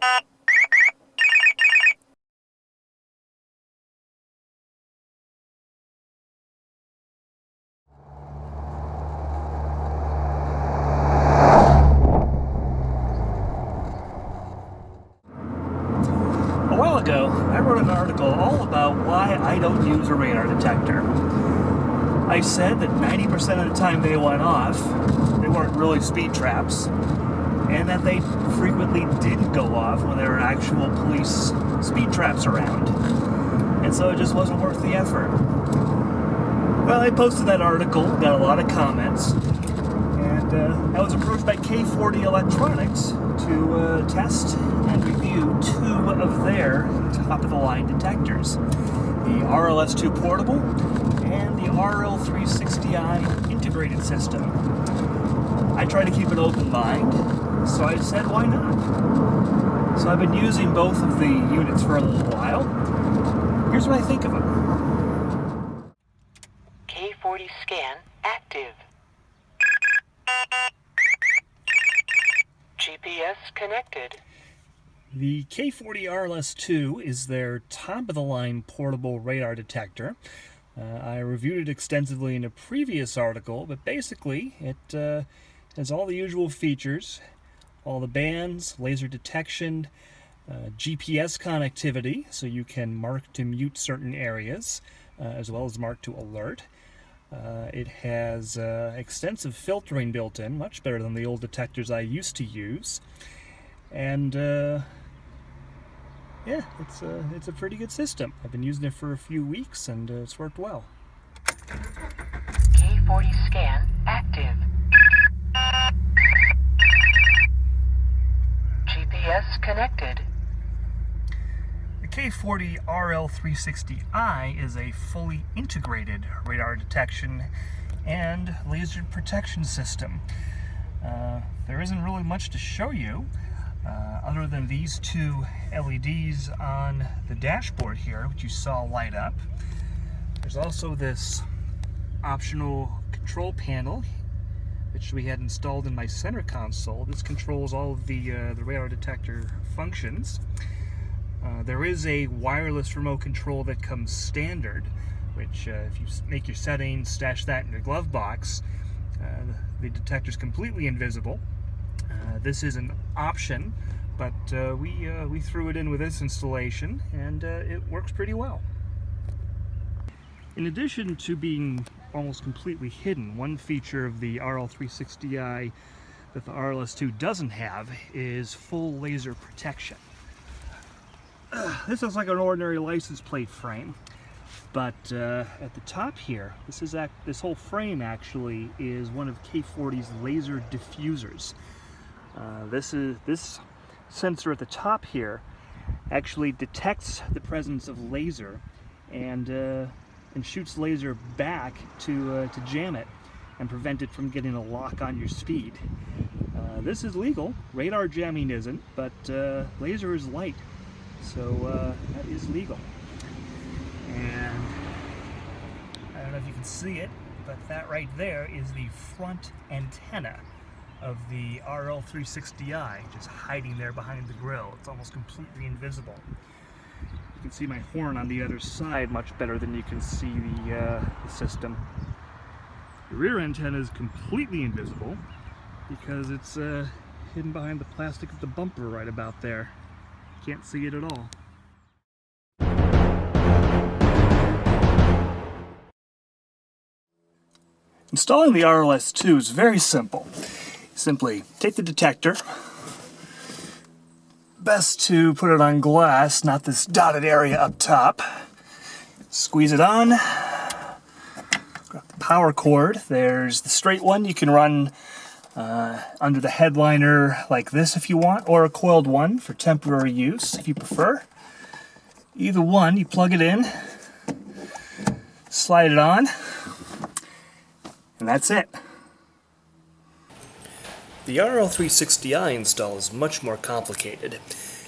A while ago, I wrote an article all about why I don't use a radar detector. I said that 90% of the time they went off, they weren't really speed traps, and that they frequently didn't go off when there were actual police speed traps around. And so it just wasn't worth the effort. Well, I posted that article, got a lot of comments, and I was approached by K40 Electronics to test and review two of their top-of-the-line detectors, the RLS2 portable and the RL360i integrated system. I try to keep an open mind, so I said, why not? So I've been using both of the units for a little while. Here's what I think of them. K40 scan active. GPS connected. The K40 RLS2 is their top-of-the-line portable radar detector. I reviewed it extensively in a previous article, but basically it has all the usual features, all the bands, laser detection, GPS connectivity, so you can mark to mute certain areas, as well as mark to alert. It has extensive filtering built in, much better than the old detectors I used to use. And yeah, it's a pretty good system. I've been using it for a few weeks, and it's worked well. K40 scan active. GPS connected. The K40 RL360i is a fully integrated radar detection and laser protection system. There isn't really much to show you other than these two LEDs on the dashboard here, which you saw light up. There's also this optional control panel which we had installed in my center console. This controls all of the radar detector functions. There is a wireless remote control that comes standard, which if you make your settings, stash that in your glove box, the detector is completely invisible. This is an option, but we threw it in with this installation, and it works pretty well. In addition to being almost completely hidden, one feature of the RL360i that the RLS2 doesn't have is full laser protection. This looks like an ordinary license plate frame, but at the top here, this whole frame actually is one of K40's laser diffusers. This sensor at the top here actually detects the presence of laser and shoots laser back to jam it and prevent it from getting a lock on your speed. This is legal. Radar jamming isn't, but laser is light, so that is legal. And I don't know if you can see it, but that right there is the front antenna of the RL360i, just hiding there behind the grill. It's almost completely invisible. You can see my horn on the other side much better than you can see the system. The rear antenna is completely invisible because it's hidden behind the plastic of the bumper right about there. Can't see it at all. Installing the RLS2 is very simple. Simply take the detector. Best to put it on glass, not this dotted area up top. Squeeze it on. Grab the power cord. There's the straight one you can run under the headliner like this if you want, or a coiled one for temporary use if you prefer. Either one, you plug it in, slide it on, and that's it. The RL360i install is much more complicated.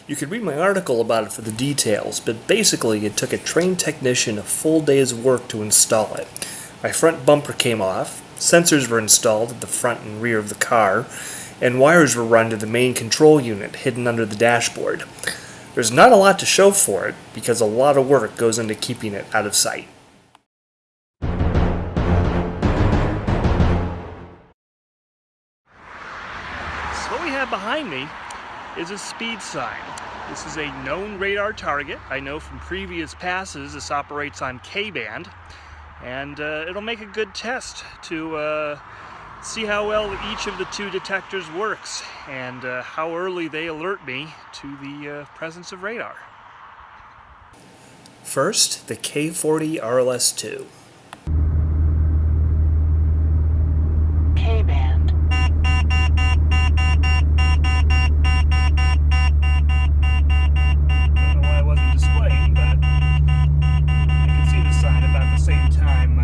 You could read my article about it for the details, but basically it took a trained technician a full day's work to install it. My front bumper came off, sensors were installed at the front and rear of the car, and wires were run to the main control unit hidden under the dashboard. There's not a lot to show for it because a lot of work goes into keeping it out of sight. So what we have behind me is a speed sign. This is a known radar target. I know from previous passes this operates on K-band, and it'll make a good test to see how well each of the two detectors works and how early they alert me to the presence of radar. First, the K40 RLS2. K-band. Don't know why it wasn't displaying, but I can see the sign about the same time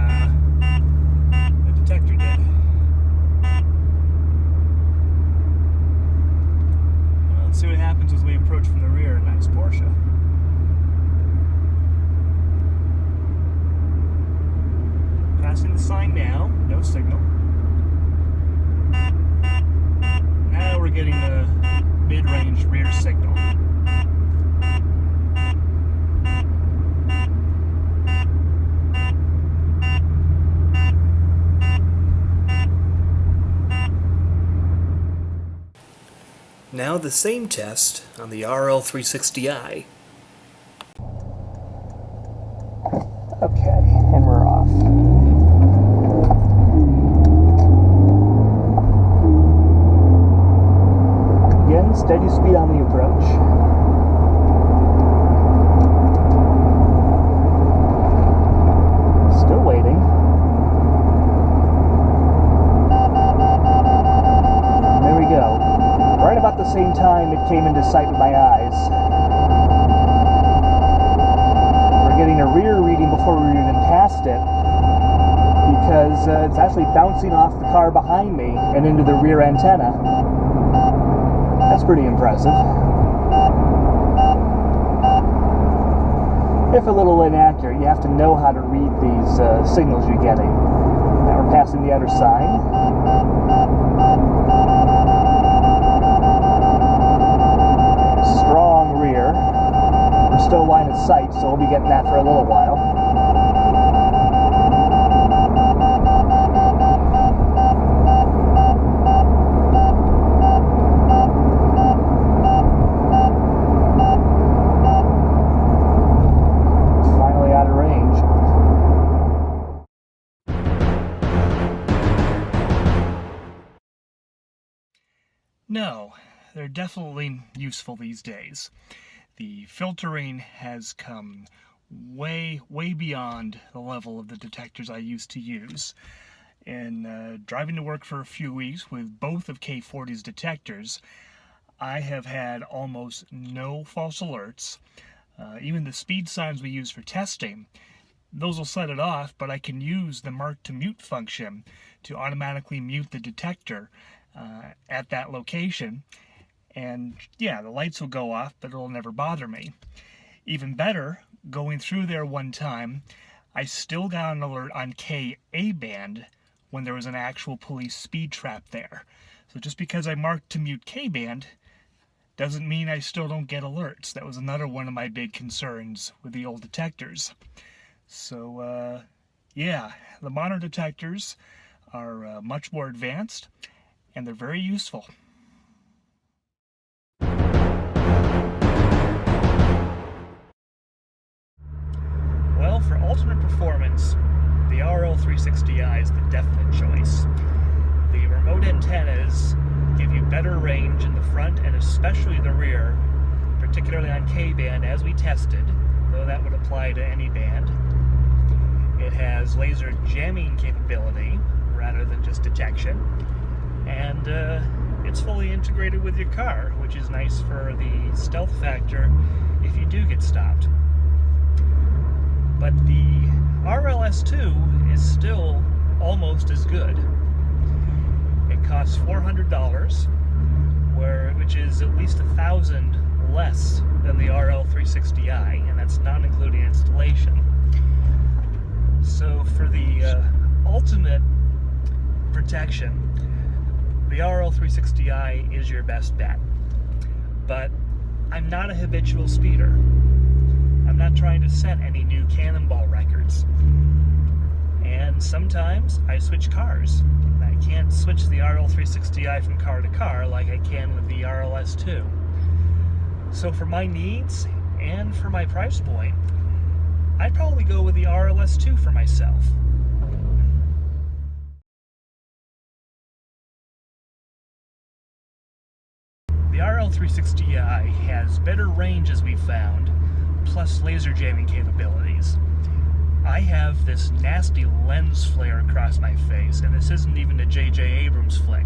the detector did. Well, let's see what happens as we approach from the rear. A nice Porsche. Passing the sign now, no signal. Now we're getting the mid-range rear signal. Now the same test on the RL360i. Okay, and we're off. Again, steady speed on the approach. Still waiting. There we go. Right about the same time it came into sight with my eyes. We're getting a rear reading before we even passed it because it's actually bouncing off the car behind me and into the rear antenna. That's pretty impressive. If a little inaccurate, you have to know how to read these signals you're getting. Now we're passing the outer sign. Strong rear. We're still line of sight, so we'll be getting that for a little while. Finally out of range. No, they're definitely useful these days. The filtering has come way beyond the level of the detectors I used to use. In driving to work for a few weeks with both of K40's detectors, I have had almost no false alerts. Even the speed signs we use for testing, those will set it off, but I can use the mark to mute function to automatically mute the detector at that location. And yeah, the lights will go off, but it'll never bother me. Even better, going through there one time, I still got an alert on KA band when there was an actual police speed trap there. So just because I marked to mute K band doesn't mean I still don't get alerts. That was another one of my big concerns with the old detectors. So yeah, the modern detectors are much more advanced and they're very useful. Well, for ultimate performance, the RL360i is the definite choice. The remote antennas give you better range in the front and especially the rear, particularly on K-band as we tested, though that would apply to any band. It has laser jamming capability rather than just detection, and it's fully integrated with your car, which is nice for the stealth factor if you do get stopped. But the RLS2 is still almost as good. It costs $400, which is at least $1,000 less than the RL360i, and that's not including installation. So for the ultimate protection, the RL360i is your best bet. But I'm not a habitual speeder. I'm not trying to set any new cannonball records. And sometimes I switch cars. I can't switch the RL360i from car to car like I can with the RLS2. So for my needs and for my price point, I'd probably go with the RLS2 for myself. The RL360i has better range, as we found, plus laser jamming capabilities. I have this nasty lens flare across my face, and this isn't even a J.J. Abrams flick.